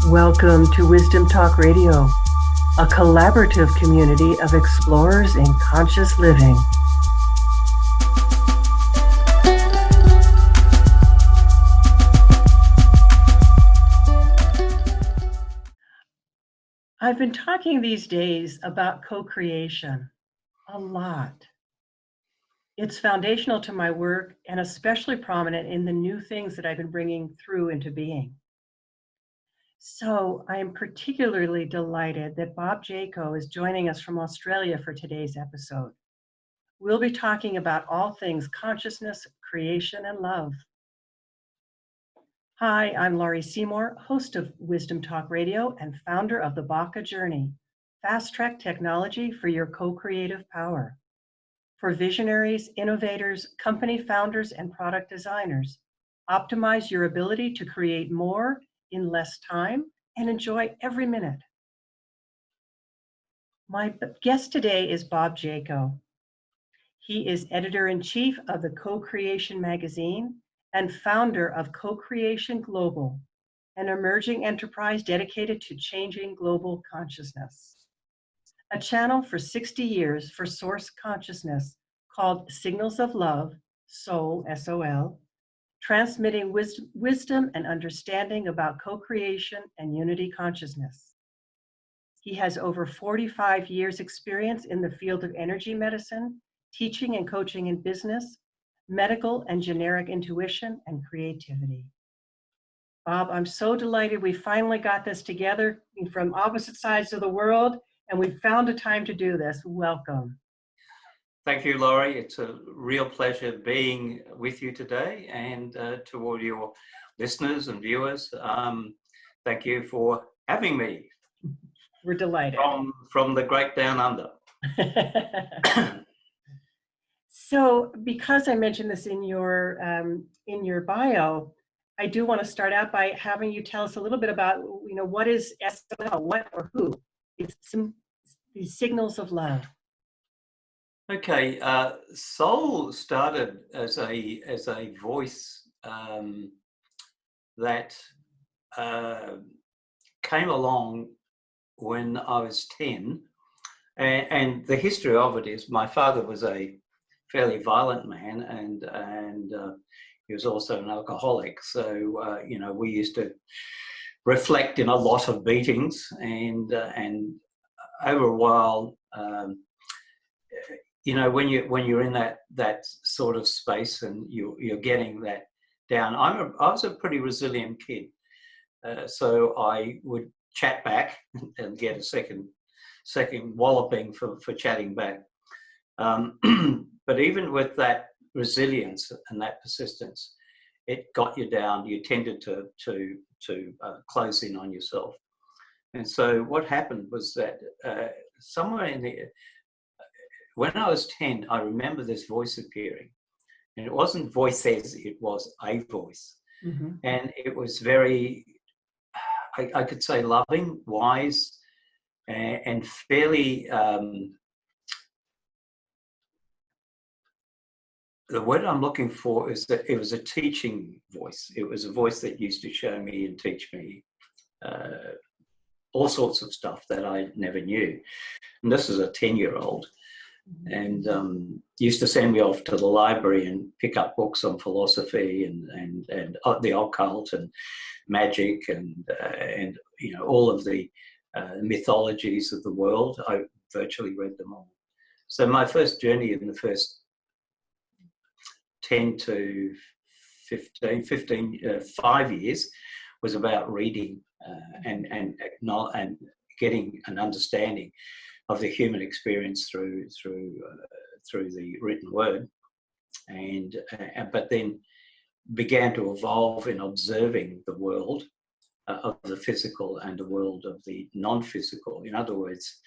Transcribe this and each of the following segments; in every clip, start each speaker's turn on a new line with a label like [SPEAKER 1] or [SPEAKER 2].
[SPEAKER 1] Welcome to Wisdom Talk Radio, a collaborative community of explorers in conscious living. I've been talking these days about co-creation a lot. It's foundational to my work and especially prominent in the new things that I've been bringing through into being. So I am particularly delighted that Bob Jayco is joining us from Australia for today's episode. We'll be talking about all things consciousness, creation, and love. Hi, I'm Laurie Seymour, host of Wisdom Talk Radio and founder of the Baca Journey, fast-track technology for your co-creative power. For visionaries, innovators, company founders, and product designers, optimize your ability to create more in less time and enjoy every minute. My guest today is Bob Jayco. He is editor-in-chief of the Co-Creation magazine and founder of Co-Creation Global, an emerging enterprise dedicated to changing global consciousness. A channel for 60 years for source consciousness called Signals of Love, SOUL, S-O-L, transmitting wisdom and understanding about co-creation and unity consciousness. He has over 45 years experience in the field of energy medicine, teaching and coaching in business, medical and generic intuition, and creativity. Bob, I'm so delighted we finally got this together from opposite sides of the world, and we found a time to do this. Welcome.
[SPEAKER 2] Thank you, Laurie. It's a real pleasure being with you today, and to all your listeners and viewers, thank you for having me.
[SPEAKER 1] We're delighted.
[SPEAKER 2] From the great down under.
[SPEAKER 1] So, because I mentioned this in your bio, I do want to start out by having you tell us a little bit about, what is SOL, what or who? It's these signals of love.
[SPEAKER 2] Okay, Soul started as a voice that came along when I was 10, and the history of it is my father was a fairly violent man, and he was also an alcoholic. So we used to reflect in a lot of beatings, and over a while. When you're in that sort of space and you're getting that down. I was a pretty resilient kid, so I would chat back and get a second walloping for chatting back. But even with that resilience and that persistence, it got you down. You tended to close in on yourself, and so what happened was that somewhere when I was 10, I remember this voice appearing, and it wasn't voices, it was a voice. Mm-hmm. And it was very, I could say, loving, wise, and fairly, the word I'm looking for is that it was a teaching voice. It was a voice that used to show me and teach me all sorts of stuff that I never knew. And this is a 10-year-old. And used to send me off to the library and pick up books on philosophy and the occult and magic and all of the mythologies of the world. I virtually read them all. So my first journey in the first 10 to 5 years was about reading and getting an understanding of the human experience through the written word, but then began to evolve in observing the world of the physical and the world of the non-physical. In other words,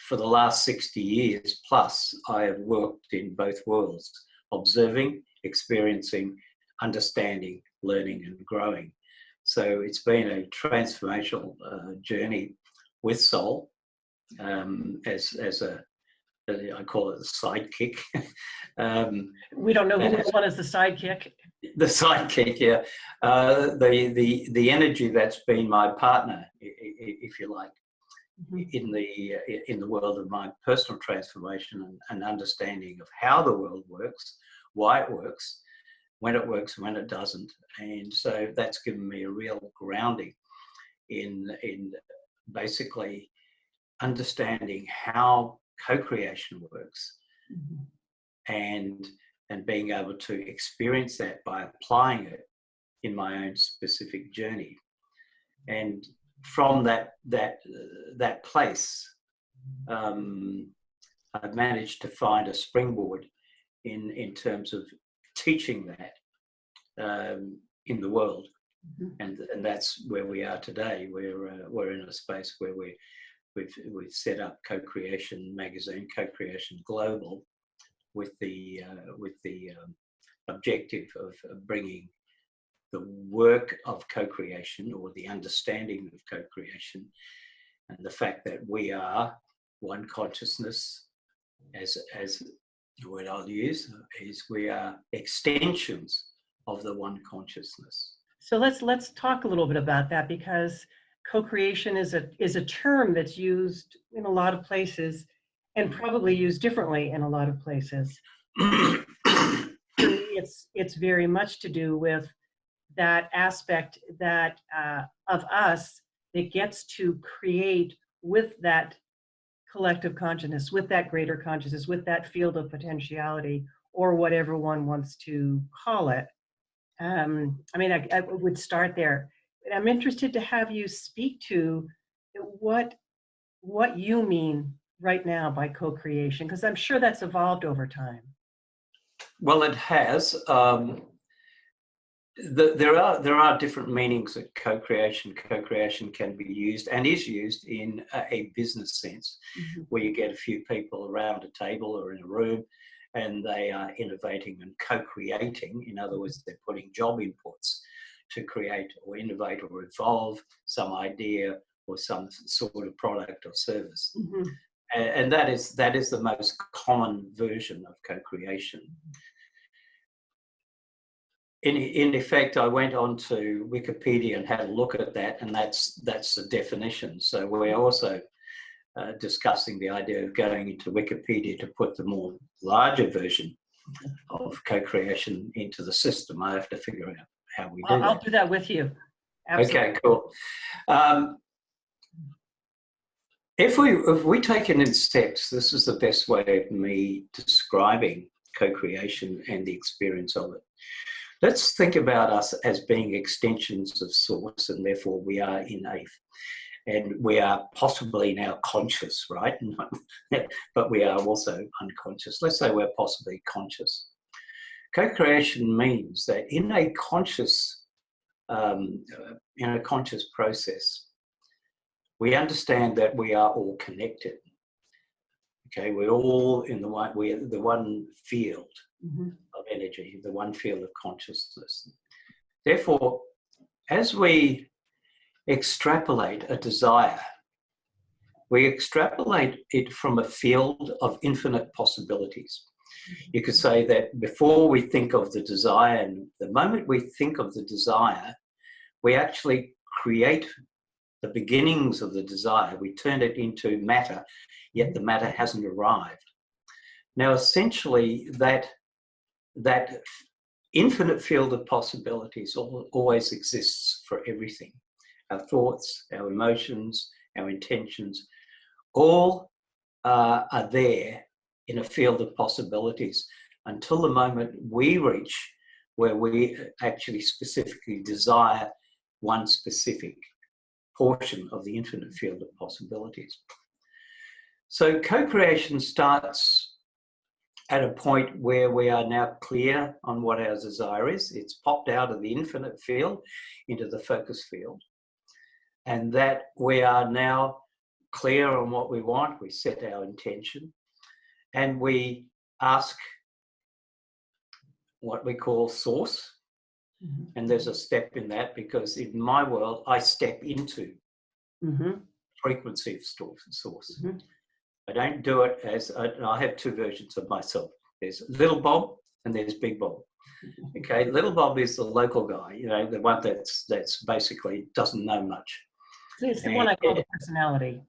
[SPEAKER 2] for the last 60 years plus, I have worked in both worlds, observing, experiencing, understanding, learning, and growing. So it's been a transformational journey with Soul. As I call it a sidekick.
[SPEAKER 1] We don't know which one is the sidekick.
[SPEAKER 2] the sidekick, yeah, the energy that's been my partner, if you like, in the world of my personal transformation and understanding of how the world works, why it works, when it doesn't, and so that's given me a real grounding in basically understanding how co-creation works, and being able to experience that by applying it in my own specific journey. And from that place, I've managed to find a springboard in terms of teaching that in the world, and that's where we are today. We're in a space where we've set up Co-Creation Magazine, Co-Creation Global, with the objective of bringing the work of co-creation, or the understanding of co-creation, and the fact that we are one consciousness, as the word I'll use is, we are extensions of the one consciousness.
[SPEAKER 1] So let's talk a little bit about that, because co-creation is a term that's used in a lot of places and probably used differently in a lot of places. For me, it's very much to do with that aspect that of us that gets to create with that collective consciousness, with that greater consciousness, with that field of potentiality, or whatever one wants to call it. I mean, I would start there. I'm interested to have you speak to what you mean right now by co-creation, because I'm sure that's evolved over time.
[SPEAKER 2] Well, it has. There are different meanings that co-creation. Co-creation can be used and is used in a business sense, where you get a few people around a table or in a room, and they are innovating and co-creating. In other words, they're putting job inputs to create or innovate or evolve some idea or some sort of product or service. And that is the most common version of co-creation. In effect, I went on to Wikipedia and had a look at that, and that's the definition. So we're also discussing the idea of going into Wikipedia to put the more larger version of co-creation into the system. I have to figure out how we do that.
[SPEAKER 1] I'll do that with you. Absolutely.
[SPEAKER 2] Okay, cool. If we take it in steps, this is the best way of me describing co-creation and the experience of it. Let's think about us as being extensions of Source, and therefore we are innate. And we are possibly now conscious, right? But we are also unconscious. Let's say we're possibly conscious. Co-creation means that in a conscious process, we understand that we are all connected. Okay, we're all in the one field of energy, the one field of consciousness. Therefore, as we extrapolate a desire, we extrapolate it from a field of infinite possibilities. You could say that before we think of the desire, and the moment we think of the desire, we actually create the beginnings of the desire. We turn it into matter, yet the matter hasn't arrived. Now, essentially, that infinite field of possibilities always exists for everything. Our thoughts, our emotions, our intentions, all are there in a field of possibilities until the moment we reach where we actually specifically desire one specific portion of the infinite field of possibilities. So co-creation starts at a point where we are now clear on what our desire is. It's popped out of the infinite field into the focus field. And that we are now clear on what we want. We set our intention and we ask what we call Source. And there's a step in that, because in my world, I step into frequency of Source. I don't do it as, I have two versions of myself. There's little Bob and there's big Bob. Okay, little Bob is the local guy, you know, the one that's basically doesn't know much.
[SPEAKER 1] So it's the one
[SPEAKER 2] And
[SPEAKER 1] I call the personality.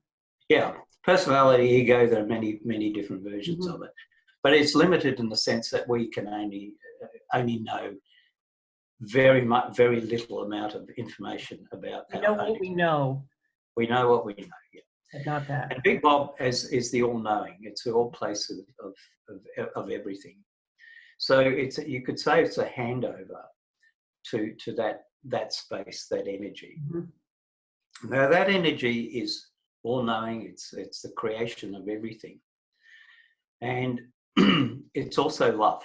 [SPEAKER 2] yeah, personality, ego, there are many different versions
[SPEAKER 1] Mhm.
[SPEAKER 2] of it, but it's limited in the sense that we can only know very little amount of information about
[SPEAKER 1] We know
[SPEAKER 2] our own.
[SPEAKER 1] what we know,
[SPEAKER 2] We know what we know, yeah.
[SPEAKER 1] but not that.
[SPEAKER 2] And Big Bob is the all-knowing. It's the all place of everything. So you could say it's a handover to that space, that energy.
[SPEAKER 1] Mhm.
[SPEAKER 2] Now that energy is all-knowing. It's the creation of everything, and it's also love,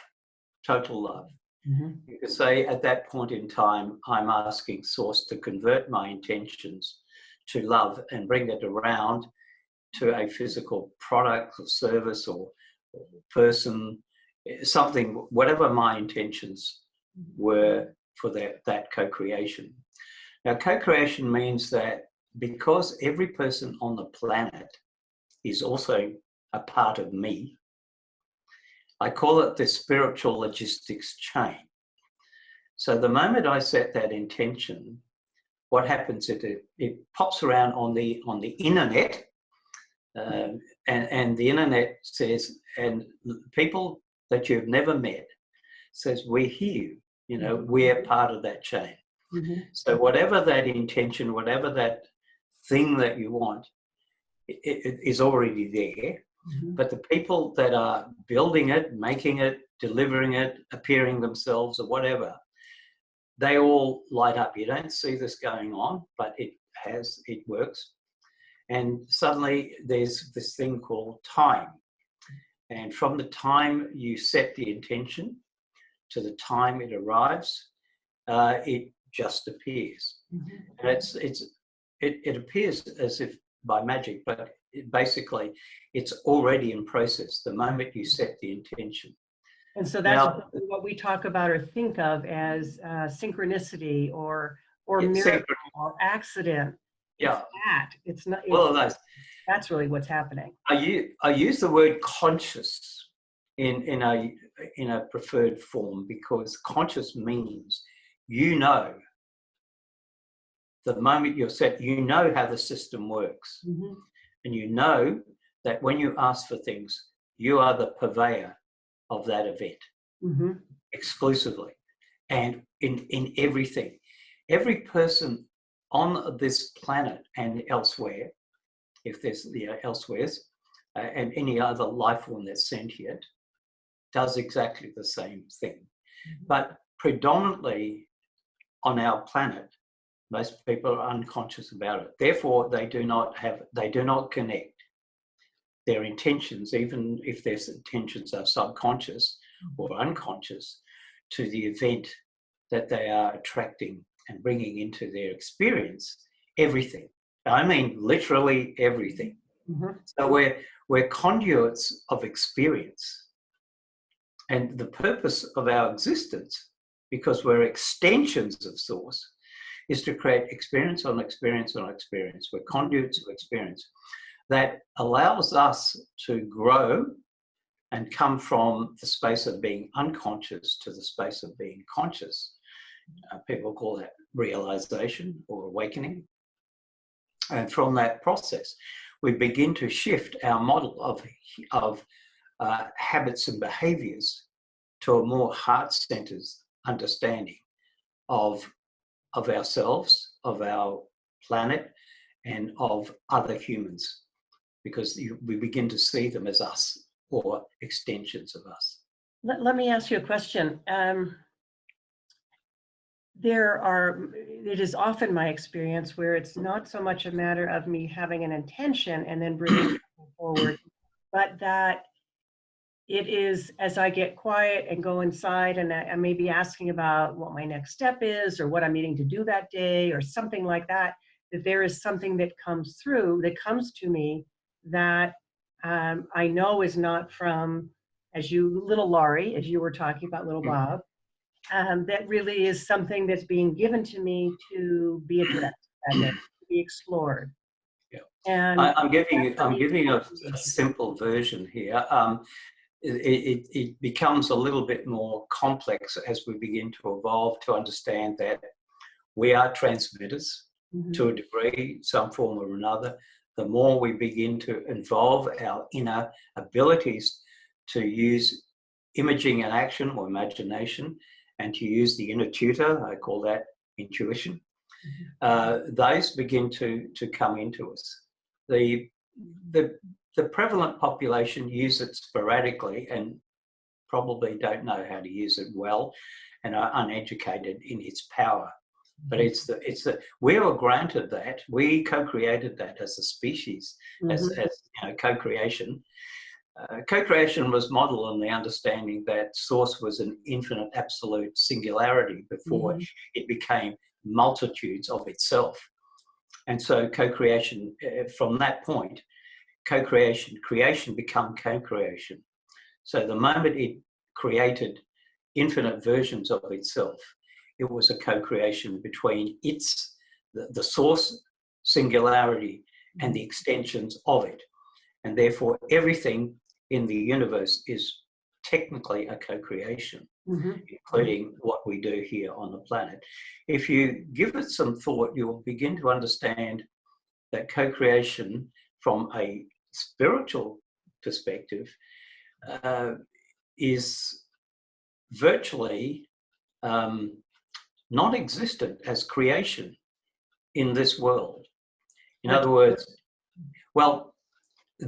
[SPEAKER 2] total love.
[SPEAKER 1] Mhm.
[SPEAKER 2] You could say at that point in time, I'm asking Source to convert my intentions to love and bring it around to a physical product or service or person, something, whatever my intentions were for that co-creation. Now, co-creation means that because every person on the planet is also a part of me, I call it the spiritual logistics chain. So the moment I set that intention, what happens is it pops around on the internet, and the internet says, and people that you've never met says, we hear you, you know, we're part of that chain.
[SPEAKER 1] Mhm.
[SPEAKER 2] So whatever that intention, whatever that thing that you want, it is already there.
[SPEAKER 1] Mhm.
[SPEAKER 2] But the people that are building it, making it, delivering it, appearing themselves or whatever, they all light up. You don't see this going on, but it works. And suddenly there's this thing called time. And from the time you set the intention to the time it arrives, it just appears.
[SPEAKER 1] Mhm.
[SPEAKER 2] And it appears as if by magic, but basically it's already in process the moment you set the intention.
[SPEAKER 1] And so that's
[SPEAKER 2] Now,
[SPEAKER 1] what we talk about or think of as synchronicity or
[SPEAKER 2] yeah,
[SPEAKER 1] miracle or accident. It's
[SPEAKER 2] yeah,
[SPEAKER 1] that. It's not.
[SPEAKER 2] all
[SPEAKER 1] It's
[SPEAKER 2] of those.
[SPEAKER 1] that's really what's happening.
[SPEAKER 2] I use the word conscious in a preferred form because conscious means you know the moment you're set, you know how the system works,
[SPEAKER 1] Mhm.
[SPEAKER 2] and you know that when you ask for things, you are the purveyor of that event
[SPEAKER 1] Mhm.
[SPEAKER 2] exclusively, and in everything, every person on this planet and elsewhere, if there's elsewheres, and any other life form that's sentient, does exactly the same thing.
[SPEAKER 1] Mhm.
[SPEAKER 2] But predominantly on our planet, most people are unconscious about it. Therefore, they do not connect their intentions, even if their intentions are subconscious or unconscious, to the event that they are attracting and bringing into their experience. Everything. I mean, literally everything.
[SPEAKER 1] Mhm.
[SPEAKER 2] So we're conduits of experience. And the purpose of our existence, because we're extensions of Source, is to create experience on experience on experience. We're conduits of experience that allows us to grow and come from the space of being unconscious to the space of being conscious. People call that realization or awakening. And from that process, we begin to shift our model of habits and behaviors to a more heart-centered understanding of ourselves, of our planet, and of other humans, because we begin to see them as us or extensions of us.
[SPEAKER 1] Let me ask you a question. It is often my experience where it's not so much a matter of me having an intention and then bringing it forward, but that it is as I get quiet and go inside and I may be asking about what my next step is or what I'm needing to do that day or something like that, that there is something that comes to me that I know is not from, little Laurie, as you were talking about, little Bob, that really is something that's being given to me to be addressed that day, to be explored.
[SPEAKER 2] Yeah.
[SPEAKER 1] And
[SPEAKER 2] I'm giving
[SPEAKER 1] for me,
[SPEAKER 2] a simple version here. it becomes a little bit more complex as we begin to evolve to understand that we are transmitters to a degree, some form or another. The more we begin to involve our inner abilities to use imaging and action or imagination, and to use the inner tutor, I call that intuition, those begin to come into us. The prevalent population use it sporadically and probably don't know how to use it well, and are uneducated in its power. But we were granted that. We co-created that as a species, as co-creation. Co-creation was modeled on the understanding that Source was an infinite absolute singularity before it became multitudes of itself. And so co-creation, from that point, creation become co-creation. So the moment it created infinite versions of itself, it was a co-creation between the source singularity and the extensions of it. And therefore, everything in the universe is technically a co-creation, including what we do here on the planet. If you give it some thought, you'll begin to understand that co-creation from a spiritual perspective is virtually non-existent as creation in this world. In other words, well,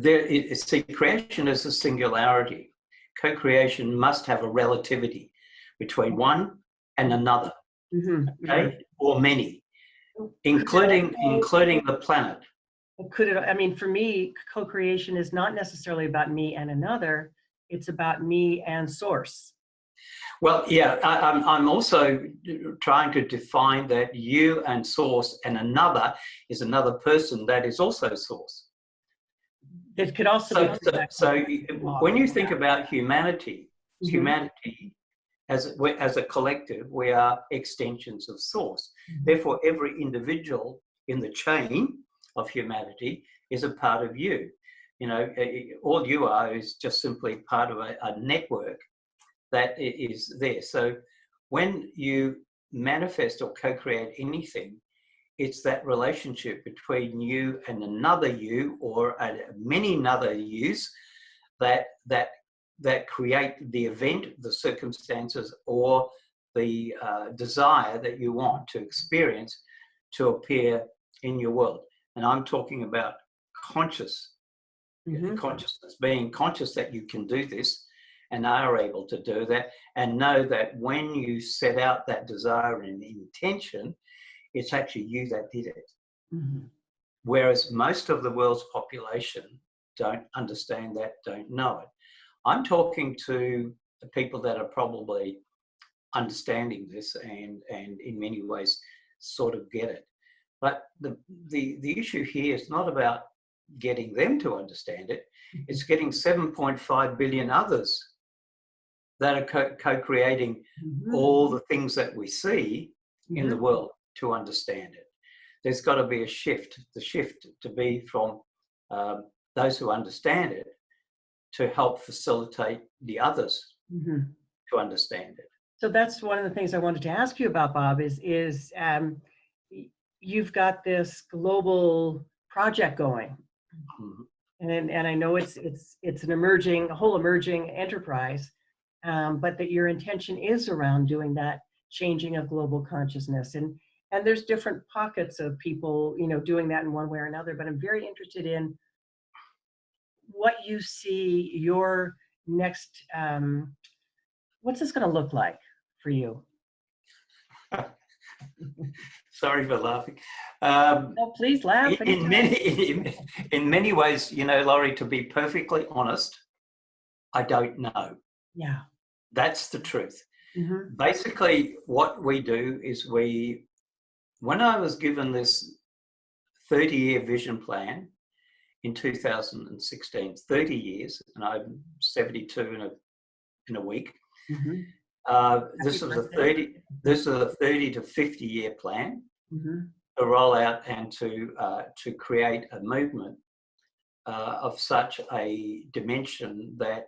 [SPEAKER 2] see, creation is a singularity. Co-creation must have a relativity between one and another, okay, or many, including the planet.
[SPEAKER 1] Could it? I mean, for me, co-creation is not necessarily about me and another. It's about me and Source.
[SPEAKER 2] Well, yeah, I'm also trying to define that you and Source and another is another person that is also Source.
[SPEAKER 1] It could also be.
[SPEAKER 2] So when you think about humanity, humanity as a collective, we are extensions of Source. Therefore, every individual in the chain of humanity is a part of you. You know, all you are is just simply part of a network that is there. So when you manifest or co-create anything, it's that relationship between you and another you, or many other yous, that create the event, the circumstances, or the desire that you want to experience to appear in your world. And I'm talking about consciousness, being conscious that you can do this and are able to do that, and know that when you set out that desire and intention, it's actually you that did it. Whereas most of the world's population don't understand that, don't know it. I'm talking to the people that are probably understanding this and in many ways sort of get it. But the issue here is not about getting them to understand it. It's getting 7.5 billion others that are co-creating all the things that we see in the world to understand it. There's got to be a shift, the shift to be from those who understand it to help facilitate the others to understand it.
[SPEAKER 1] So that's one of the things I wanted to ask you about, Bob, is you've got this global project going. And I know it's a whole emerging enterprise, but that your intention is around doing that changing of global consciousness. And there's different pockets of people, you know, doing that in one way or another, but I'm very interested in what you see your next, what's this going to look like for you?
[SPEAKER 2] Sorry for laughing.
[SPEAKER 1] No, please laugh.
[SPEAKER 2] In many ways, you know, Laurie, to be perfectly honest, I don't know.
[SPEAKER 1] Yeah.
[SPEAKER 2] That's the truth. Basically, what we do is when I was given this 30-year vision plan in 2016, 30 years, and I'm 72 in a week. This is a 30 to 50-year plan to roll out and to create a movement of such a dimension that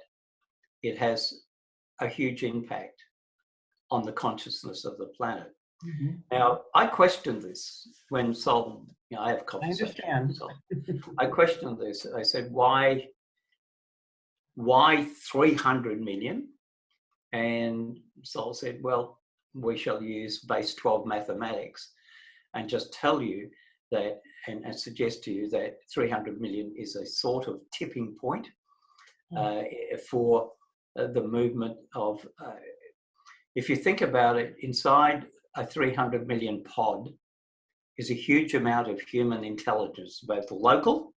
[SPEAKER 2] it has a huge impact on the consciousness of the planet. Now, I questioned this when Sol, I have conversations.
[SPEAKER 1] I understand.
[SPEAKER 2] I questioned this. I said, why 300 million? And Sol said, well, we shall use base 12 mathematics and just tell you that, and suggest to you that 300 million is a sort of tipping point for the movement of, if you think about it, inside a 300 million pod is a huge amount of human intelligence, both local,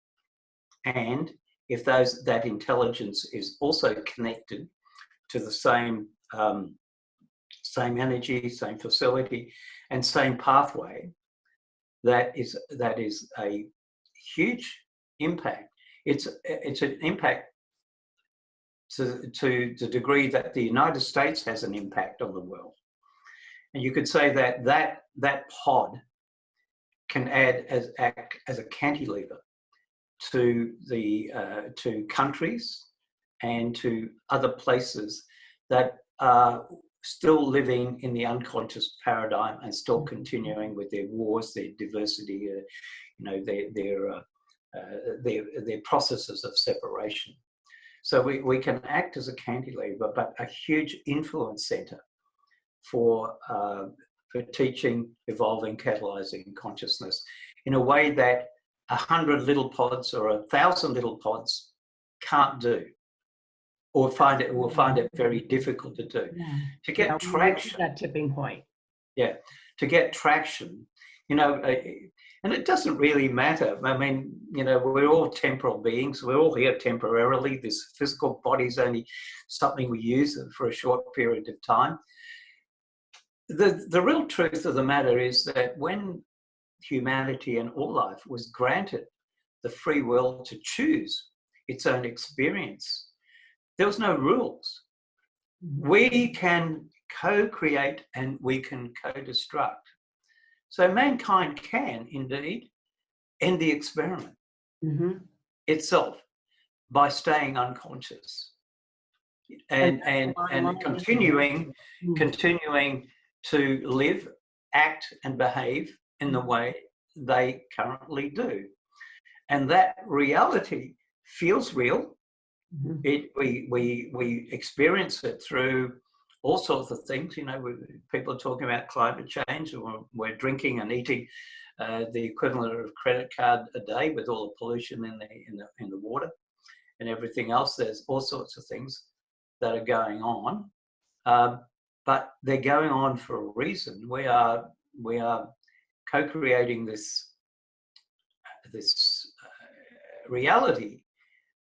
[SPEAKER 2] and if that intelligence is also connected to the same energy, same facility, and same pathway, that is a huge impact. It's an impact to the degree that the United States has an impact on the world. And you could say that pod can act as a cantilever to to countries and to other places that are still living in the unconscious paradigm and still continuing with their wars, their diversity, their processes of separation. So we can act as a cantilever, but a huge influence center for teaching, evolving, catalyzing consciousness in a way that 100 little pods or 1,000 little pods can't do, or will find it very difficult to do. To get traction,
[SPEAKER 1] that tipping point.
[SPEAKER 2] Yeah, to get traction, and it doesn't really matter. I mean, we're all temporal beings. We're all here temporarily. This physical body is only something we use for a short period of time. The real truth of the matter is that when humanity and all life was granted the free will to choose its own experience, there was no rules. We can co-create and we can co-destruct. So mankind can indeed end the experiment itself by staying unconscious and continuing to live, act, and behave in the way they currently do. And that reality feels real. We experience it through all sorts of things. People are talking about climate change, or we're drinking and eating the equivalent of a credit card a day with all the pollution in the water and everything else. There's all sorts of things that are going on, but they're going on for a reason. We are co-creating this reality,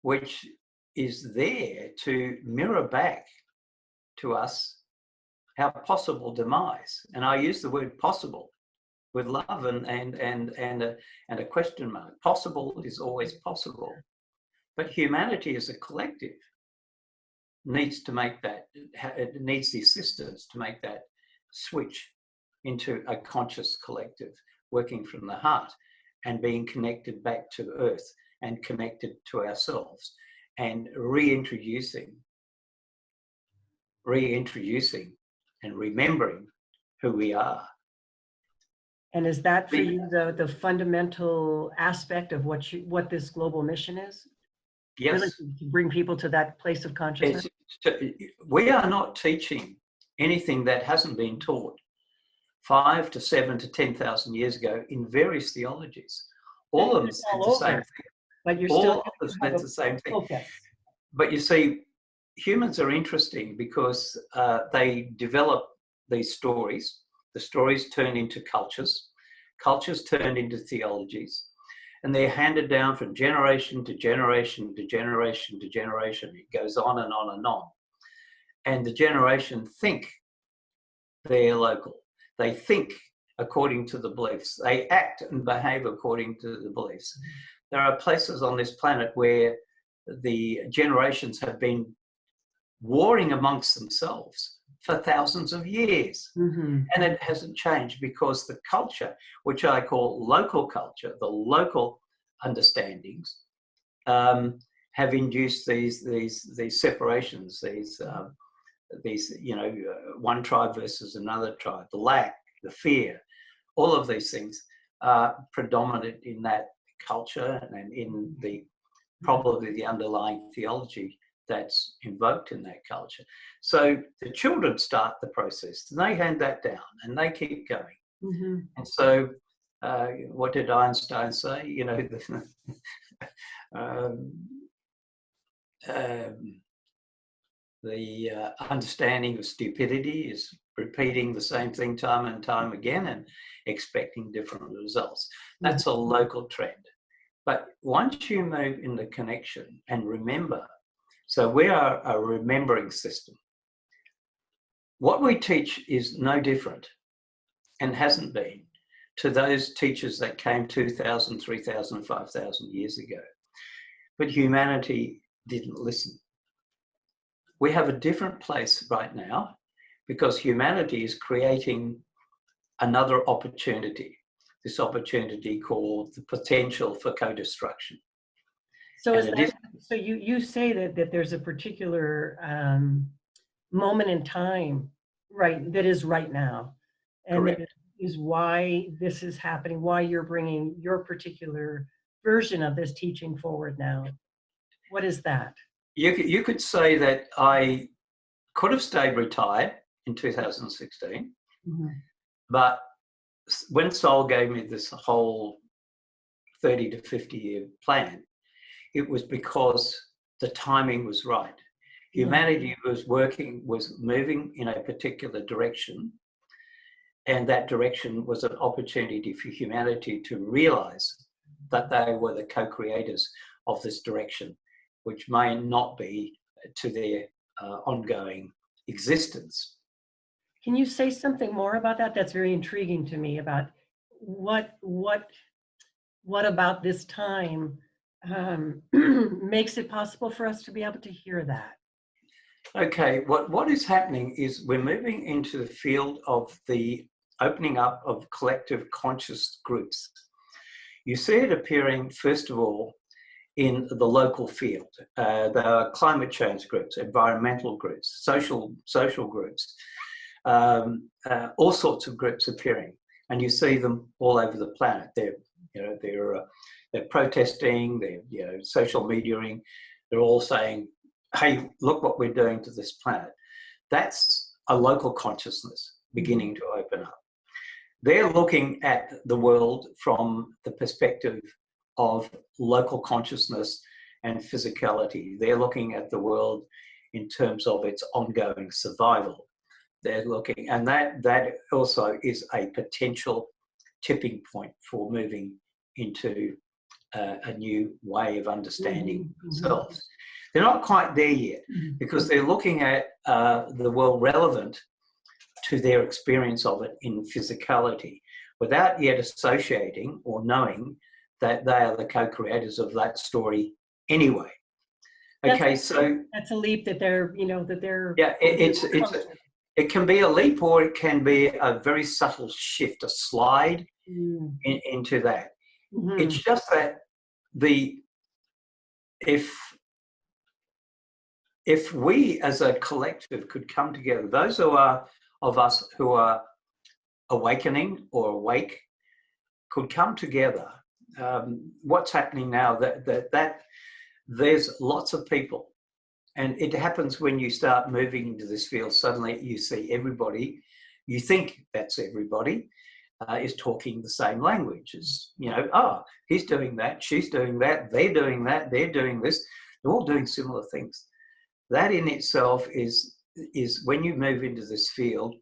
[SPEAKER 2] which is there to mirror back to us our possible demise. And I use the word possible with love and a question mark. Possible is always possible, but humanity as a collective needs to make that. It needs the assistance to make that switch into a conscious collective, working from the heart and being connected back to Earth and connected to ourselves, and reintroducing and remembering who we are.
[SPEAKER 1] And is that for you the fundamental aspect of what this global mission is?
[SPEAKER 2] Yes.
[SPEAKER 1] Really, to bring people to that place of consciousness?
[SPEAKER 2] We are not teaching anything that hasn't been taught 5 to 7 to 10,000 years ago in various theologies. All of them said the same thing.
[SPEAKER 1] But you're
[SPEAKER 2] all of them said the same thing.
[SPEAKER 1] Okay.
[SPEAKER 2] But you see, humans are interesting because they develop these stories. The stories turn into cultures. Cultures turn into theologies. And they're handed down from generation to generation to generation to generation. It goes on and on and on. And the generation think they're local. They think according to the beliefs. They act and behave according to the beliefs. There are places on this planet where the generations have been warring amongst themselves for thousands of years. And it hasn't changed because the culture, which I call local culture, the local understandings, have induced these separations, these one tribe versus another tribe, the lack, the fear, all of these things are predominant in that culture and in the probably the underlying theology that's invoked in that culture. So the children start the process and they hand that down and they keep going.
[SPEAKER 1] Mm-hmm.
[SPEAKER 2] And so what did Einstein say? The understanding of stupidity is repeating the same thing time and time again and expecting different results. That's a local trend. But once you move in the connection and remember, so we are a remembering system. What we teach is no different and hasn't been to those teachers that came 2,000, 3,000, 5,000 years ago. But humanity didn't listen. We have a different place right now because humanity is creating another opportunity, this opportunity called the potential for co-destruction.
[SPEAKER 1] So so you say that there's a particular moment in time, right, that is right now, and
[SPEAKER 2] Correct.
[SPEAKER 1] that is why this is happening, why you're bringing your particular version of this teaching forward now. What is that?
[SPEAKER 2] You could say that I could have stayed retired in 2016, but when Sol gave me this whole 30 to 50 year plan, it was because the timing was right. Humanity was moving in a particular direction, and that direction was an opportunity for humanity to realize that they were the co-creators of this direction, which may not be to their ongoing existence.
[SPEAKER 1] Can you say something more about that? That's very intriguing to me, about what about this time makes it possible for us to be able to hear that?
[SPEAKER 2] Okay, what is happening is we're moving into the field of the opening up of collective conscious groups. You see it appearing, first of all, in the local field. There are climate change groups, environmental groups, social groups, all sorts of groups appearing, and you see them all over the planet. They're protesting, they're social mediaing. They're all saying, "Hey, look what we're doing to this planet." That's a local consciousness beginning to open up. They're looking at the world from the perspective of local consciousness and physicality. They're looking at the world in terms of its ongoing survival. They're looking, and that also is a potential tipping point for moving into a new way of understanding themselves. They're not quite there yet because they're looking at the world relevant to their experience of it in physicality without yet associating or knowing that they are the co-creators of that story anyway. Okay, so
[SPEAKER 1] that's a leap that they're,
[SPEAKER 2] yeah, it can be a leap or it can be a very subtle shift, a slide into that. It's just that if we as a collective could come together, those of us who are awakening or awake could come together. What's happening now, that there's lots of people, and it happens when you start moving into this field. Suddenly you see everybody, you think that's everybody, is talking the same language. As he's doing that, she's doing that, they're doing that, they're doing this. They're all doing similar things. That in itself is when you move into this field,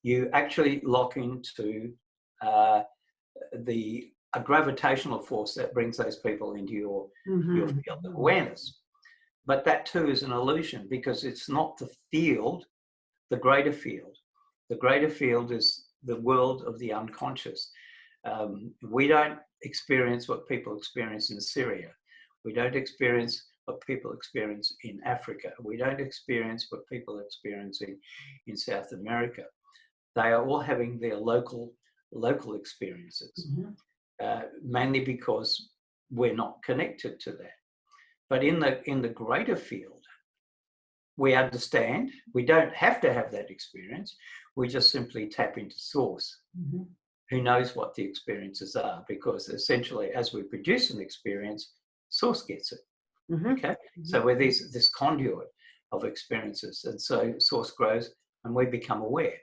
[SPEAKER 2] you actually lock into a gravitational force that brings those people into your field of awareness. But that too is an illusion, because it's not the field, the greater field. The greater field is the world of the unconscious. We don't experience what people experience in Syria. We don't experience what people experience in Africa. We don't experience what people are experiencing in South America. They are all having their local experiences, mainly because we're not connected to that. But in the greater field, we understand. We don't have to have that experience. We just simply tap into source.
[SPEAKER 1] Mm-hmm.
[SPEAKER 2] Who knows what the experiences are? Because essentially, as we produce an experience, source gets it.
[SPEAKER 1] Mm-hmm.
[SPEAKER 2] Okay,
[SPEAKER 1] Mm-hmm.
[SPEAKER 2] so we're this conduit of experiences, and so source grows, and we become aware.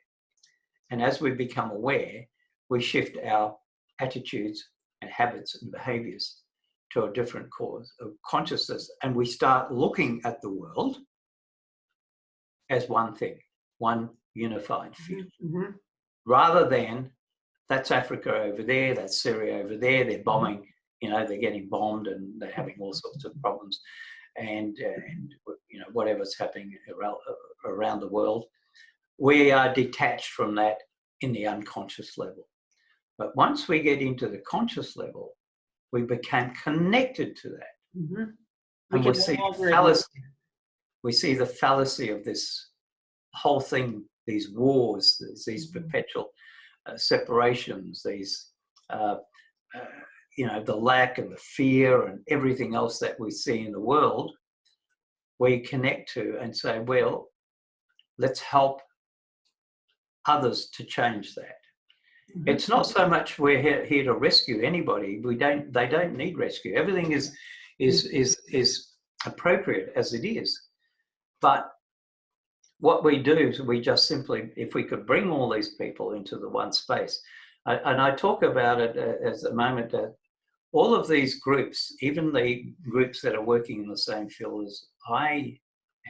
[SPEAKER 2] And as we become aware, we shift our attitudes and habits and behaviors to a different cause of consciousness, and we start looking at the world as one thing, one unified field,
[SPEAKER 1] Mm-hmm.
[SPEAKER 2] rather than that's Africa over there, that's Syria over there, they're bombing, they're getting bombed and they're having all sorts of problems, and whatever's happening around the world. We are detached from that in the unconscious level. But once we get into the conscious level, we become connected to that.
[SPEAKER 1] Mm-hmm.
[SPEAKER 2] And we see the fallacy of this whole thing, these wars, these perpetual separations, these, the lack and the fear and everything else that we see in the world. We connect to and say, well, let's help others to change that. Mm-hmm. It's not so much we're here to rescue anybody. They don't need rescue. Everything is appropriate as it is. But what we do is we just simply, if we could bring all these people into the one space, and I talk about it as a moment that all of these groups, even the groups that are working in the same field as I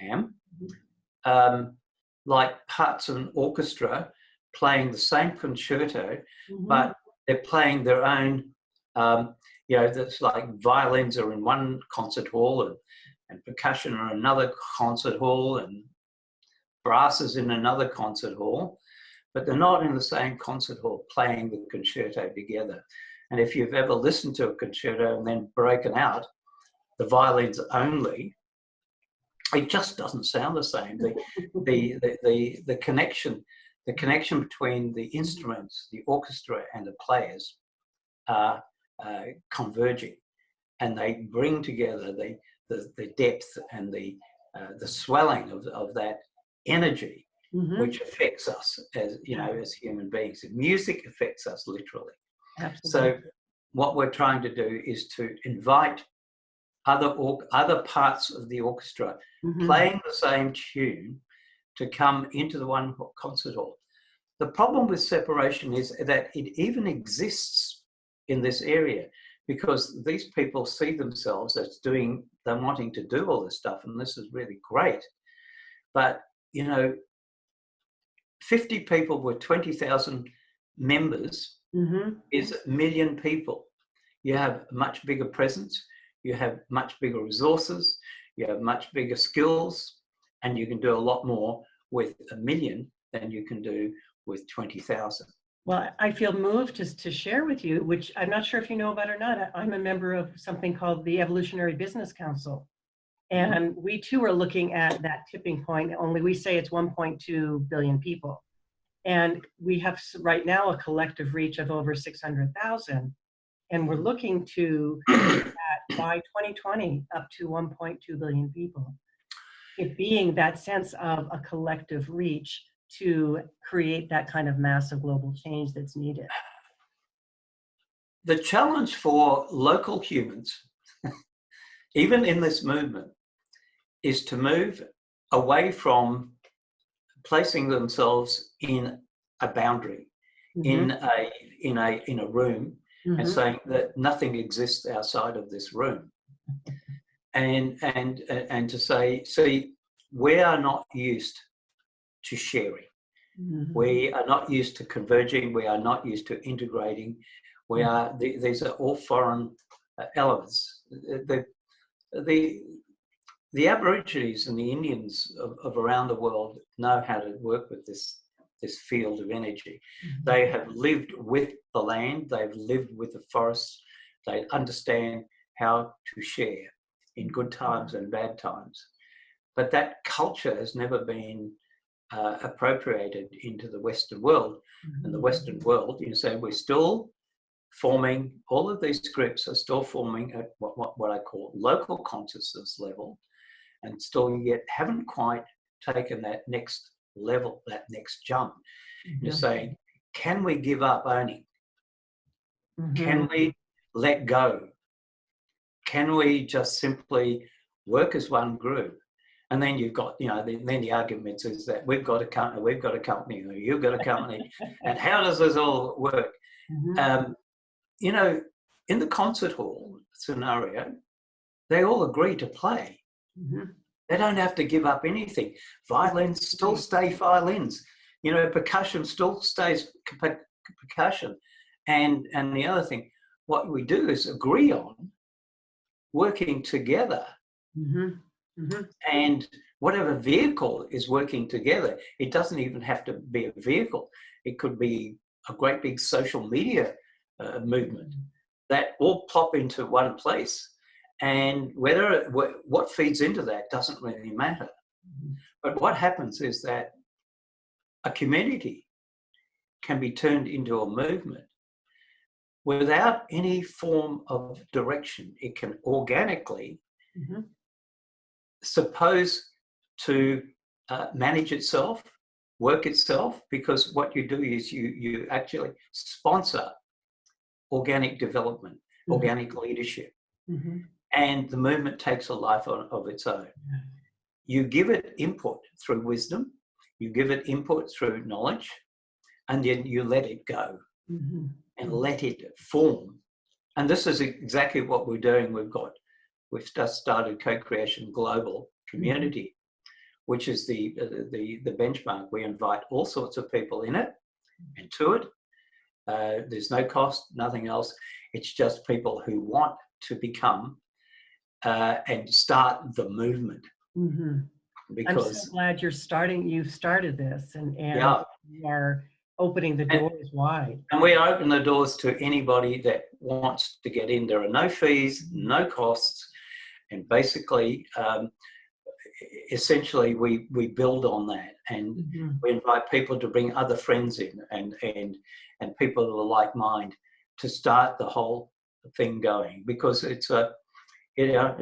[SPEAKER 2] am, like parts of an orchestra playing the same concerto, but they're playing their own, that's like violins are in one concert hall and percussion are in another concert hall and brass is in another concert hall, but they're not in the same concert hall playing the concerto together. And if you've ever listened to a concerto and then broken out, the violins only, it just doesn't sound the same. The connection between the instruments, the orchestra, and the players are converging, and they bring together the depth and the swelling of that energy, which affects us as as human beings. Music affects us literally.
[SPEAKER 1] Absolutely.
[SPEAKER 2] So what we're trying to do is to invite other parts of the orchestra playing the same tune to come into the one concert hall. The problem with separation is that it even exists in this area because these people see themselves as they're wanting to do all this stuff, and this is really great. But 50 people with 20,000 members is 1 million people. You have a much bigger presence, you have much bigger resources, you have much bigger skills, and you can do a lot more with 1 million than you can do with 20,000.
[SPEAKER 1] Well, I feel moved to share with you, which I'm not sure if you know about or not. I'm a member of something called the Evolutionary Business Council. And we too are looking at that tipping point, only we say it's 1.2 billion people. And we have right now a collective reach of over 600,000. And we're looking to, by 2020, up to 1.2 billion people. It being that sense of a collective reach to create that kind of massive global change that's needed.
[SPEAKER 2] The challenge for local humans, even in this movement, is to move away from placing themselves in a boundary, in a room, and saying that nothing exists outside of this room, and to say, see, we are not used to sharing. We are not used to converging. We are not used to integrating. These are all foreign elements. The Aborigines and the Indians of around the world know how to work with this field of energy. They have lived with the land. They've lived with the forests. They understand how to share in good times and bad times. But that culture has never been appropriated into the Western world. And the Western world, so we're still forming, all of these groups are still forming at what I call local consciousness level, and still yet haven't quite taken that next level, that next jump. You're saying, can we give up owning? Can we let go? Can we just simply work as one group? And then you've got, then the argument is that we've got a company, or you've got a company, and how does this all work? In the concert hall scenario, they all agree to play. They don't have to give up anything. Violins still stay violins. Percussion still stays percussion. And the other thing, what we do is agree on working together. And whatever vehicle is working together, it doesn't even have to be a vehicle. It could be a great big social media movement that all plop into one place. And what feeds into that doesn't really matter. But what happens is that a community can be turned into a movement without any form of direction. It can organically suppose to manage itself, work itself, because what you do is you actually sponsor organic development, organic leadership. And the movement takes a life of its own. You give it input through wisdom, you give it input through knowledge, and then you let it go and let it form. And this is exactly what we're doing. We've just started Co-Creation Global Community, which is the benchmark. We invite all sorts of people in it and to it. There's no cost, nothing else. It's just people who want to become and start the movement. Because
[SPEAKER 1] I'm so glad you've started this, and you are opening the doors wide.
[SPEAKER 2] And we open the doors to anybody that wants to get in. There are no fees, no costs, and basically, essentially, we build on that, and we invite people to bring other friends in, and people of a like mind to start the whole thing going, because it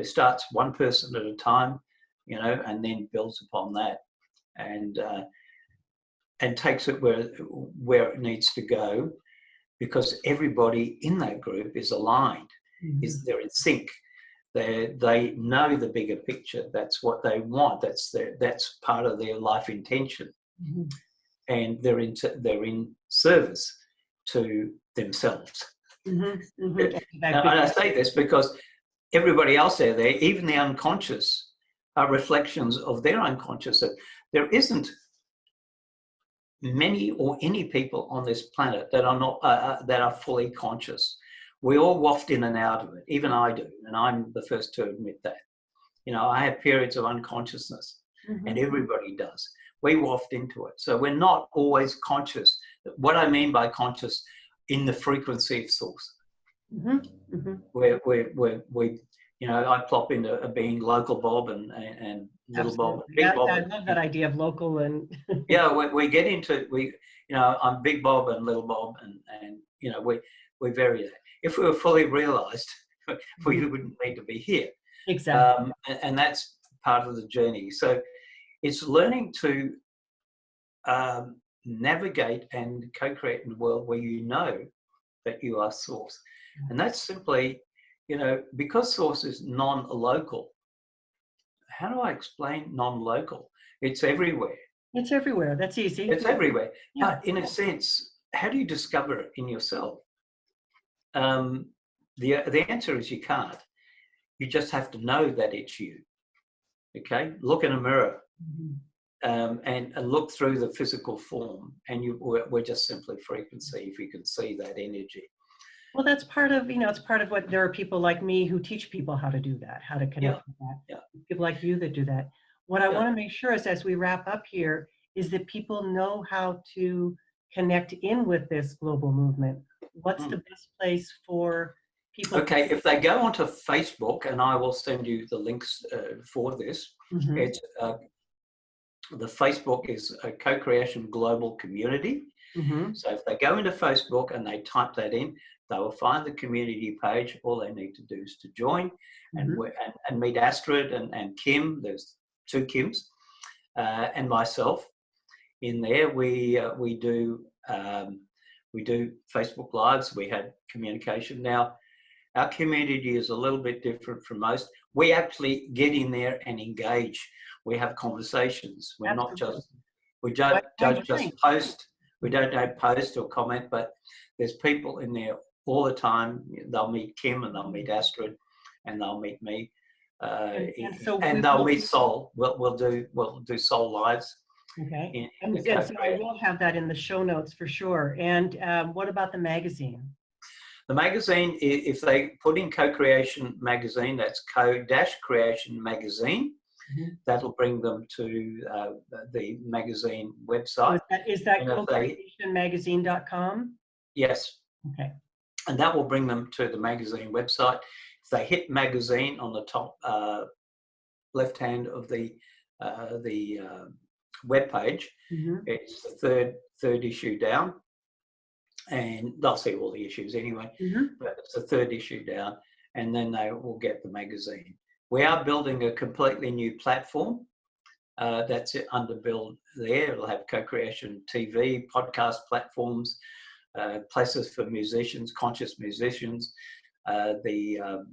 [SPEAKER 2] starts one person at a time, and then builds upon that, and takes it where it needs to go, because everybody in that group is aligned, they're in sync. They know the bigger picture. That's what they want. That's part of their life intention, and they're in service to themselves. And I say this because everybody else there, even the unconscious, are reflections of their unconscious. There isn't many or any people on this planet that are not that are fully conscious. We all waft in and out of it. Even I do, and I'm the first to admit that. I have periods of unconsciousness, and everybody does. We waft into it, so we're not always conscious. What I mean by conscious, in the frequency of source, where I plop into being local Bob and little Bob, big Bob.
[SPEAKER 1] I love that idea of local and.
[SPEAKER 2] we get into I'm big Bob and little Bob, and we vary that. If we were fully realized, we wouldn't need to be here.
[SPEAKER 1] Exactly.
[SPEAKER 2] And that's part of the journey. So it's learning to navigate and co-create in a world where you know that you are source. And that's simply, because source is non-local. How do I explain non-local? It's everywhere.
[SPEAKER 1] It's everywhere. That's easy.
[SPEAKER 2] It's everywhere. Yeah. But in a sense, how do you discover it in yourself? The answer is you can't. You just have to know that it's you. Okay? Look in a mirror and look through the physical form, and we're just simply frequency, if you can see that energy.
[SPEAKER 1] Well, that's part of, it's part of what there are people like me who teach people how to do that, how to connect with that.
[SPEAKER 2] Yeah.
[SPEAKER 1] People like you that do that. What I want to make sure is, as we wrap up here, is that people know how to connect in with this global movement. What's the best place for people?
[SPEAKER 2] Okay, if they go onto Facebook, and I will send you the links for this, it's the Facebook is a Co-Creation Global Community,
[SPEAKER 1] Mm-hmm.
[SPEAKER 2] So if they go into Facebook and they type that in, they will find the community page. All they need to do is to join and
[SPEAKER 1] Mm-hmm.
[SPEAKER 2] and meet Astrid and Kim. There's two Kims and myself. In there, we do Facebook Lives. We had communication. Now, our community is a little bit different from most. We actually get in there and engage. We have conversations. We're not
[SPEAKER 1] Absolutely.
[SPEAKER 2] just we don't just post. We don't post or comment, but there's people in there all the time. They'll meet Kim and they'll meet Astrid, and they'll meet me, and they'll meet Sol. We'll do Sol Lives.
[SPEAKER 1] Okay. And so I will have that in the show notes for sure. And what about the magazine?
[SPEAKER 2] The magazine, if they put in Co-Creation Magazine, that's Co-Creation Magazine, that'll bring them to the magazine website.
[SPEAKER 1] So is that co-creationmagazine.com?
[SPEAKER 2] Yes.
[SPEAKER 1] Okay.
[SPEAKER 2] And that will bring them to the magazine website. If they hit magazine on the top left hand of the web page, it's the third issue down. And they'll see all the issues anyway, but it's the third issue down, and then they will get the magazine. We are building a completely new platform that's under build there. It'll have Co-Creation TV, podcast platforms, places for musicians, conscious musicians. The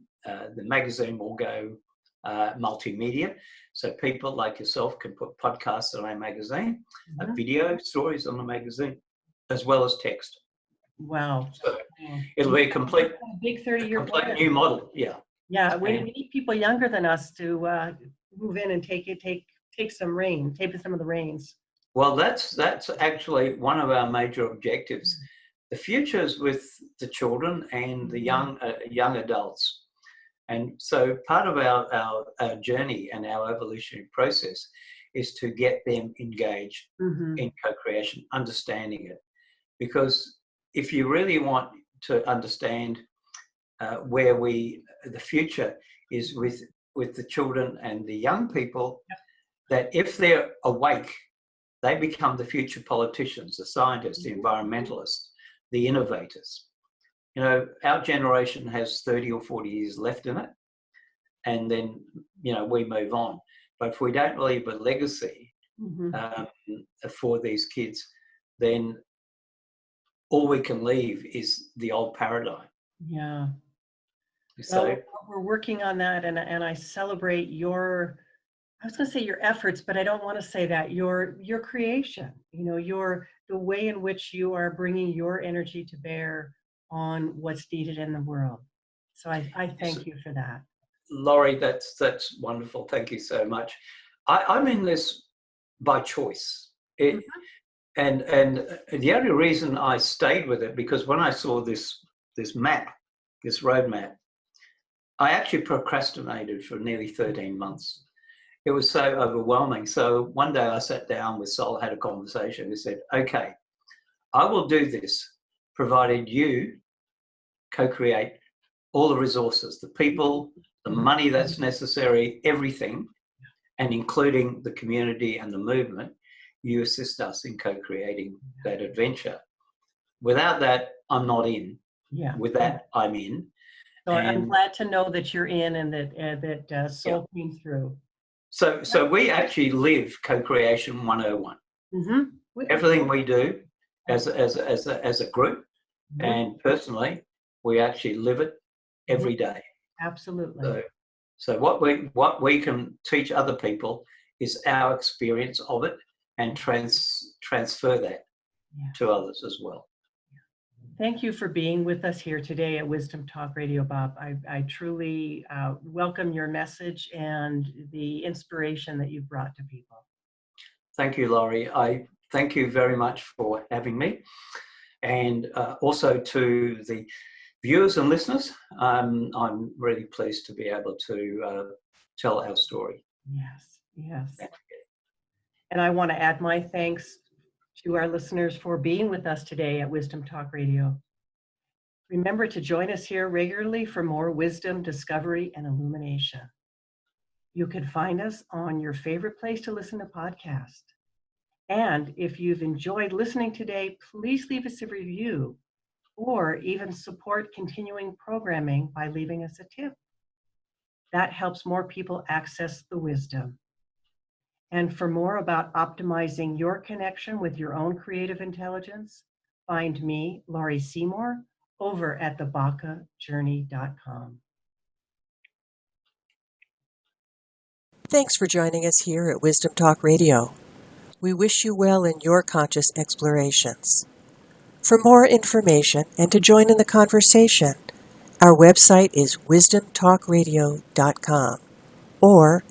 [SPEAKER 2] magazine will go multimedia, so people like yourself can put podcasts on our magazine, video stories on the magazine, as well as text.
[SPEAKER 1] Wow.
[SPEAKER 2] So it'll be a complete
[SPEAKER 1] big 30-year
[SPEAKER 2] new model. Yeah.
[SPEAKER 1] Yeah, we need people younger than us to move in and take some of the reins.
[SPEAKER 2] Well, that's actually one of our major objectives. The future is with the children and the young adults. And so part of our journey and our evolutionary process is to get them engaged in co-creation, understanding it. Because if you really want to understand where the future is with the children and the young people, that if they're awake, they become the future politicians, the scientists, the environmentalists, the innovators. You know, our generation has 30 or 40 years left in it, and then, you know, we move on. But if we don't leave a legacy for these kids, then all we can leave is the old paradigm.
[SPEAKER 1] Yeah.
[SPEAKER 2] So
[SPEAKER 1] well, we're working on that, and I celebrate your, I was going to say your efforts, but I don't want to say that, your creation, you know, the way in which you are bringing your energy to bear on what's needed in the world. So I thank you for that.
[SPEAKER 2] Laurie, that's wonderful. Thank you so much. I'm in this by choice. And the only reason I stayed with it, because when I saw this map, this roadmap, I actually procrastinated for nearly 13 months. It was so overwhelming. So one day I sat down with Sol, had a conversation. He said, okay, I will do this, provided you co-create all the resources, the people, the money that's necessary, everything, and including the community and the movement. You assist us in co-creating that adventure. Without that, I'm not in.
[SPEAKER 1] Yeah.
[SPEAKER 2] With that, I'm in.
[SPEAKER 1] So I'm glad to know that you're in and that Sol came through.
[SPEAKER 2] So we actually live Co-Creation 101. Everything we do as a group and personally, we actually live it every day.
[SPEAKER 1] Absolutely.
[SPEAKER 2] So what we can teach other people is our experience of it, and transfer that to others as well.
[SPEAKER 1] Thank you for being with us here today at Wisdom Talk Radio, Bob. I truly welcome your message and the inspiration that you've brought to people. Thank you, Laurie. I thank you very much for having me. And also to the viewers and listeners, I'm really pleased to be able to tell our story. Yes, yes. And I want to add my thanks to our listeners for being with us today at Wisdom Talk Radio. Remember to join us here regularly for more wisdom, discovery, and illumination. You can find us on your favorite place to listen to podcasts. And if you've enjoyed listening today, please leave us a review or even support continuing programming by leaving us a tip. That helps more people access the wisdom. And for more about optimizing your connection with your own creative intelligence, find me, Laurie Seymour, over at thebacajourney.com.
[SPEAKER 3] Thanks for joining us here at Wisdom Talk Radio. We wish you well in your conscious explorations. For more information and to join in the conversation, our website is wisdomtalkradio.com or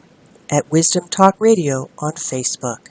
[SPEAKER 3] at Wisdom Talk Radio on Facebook.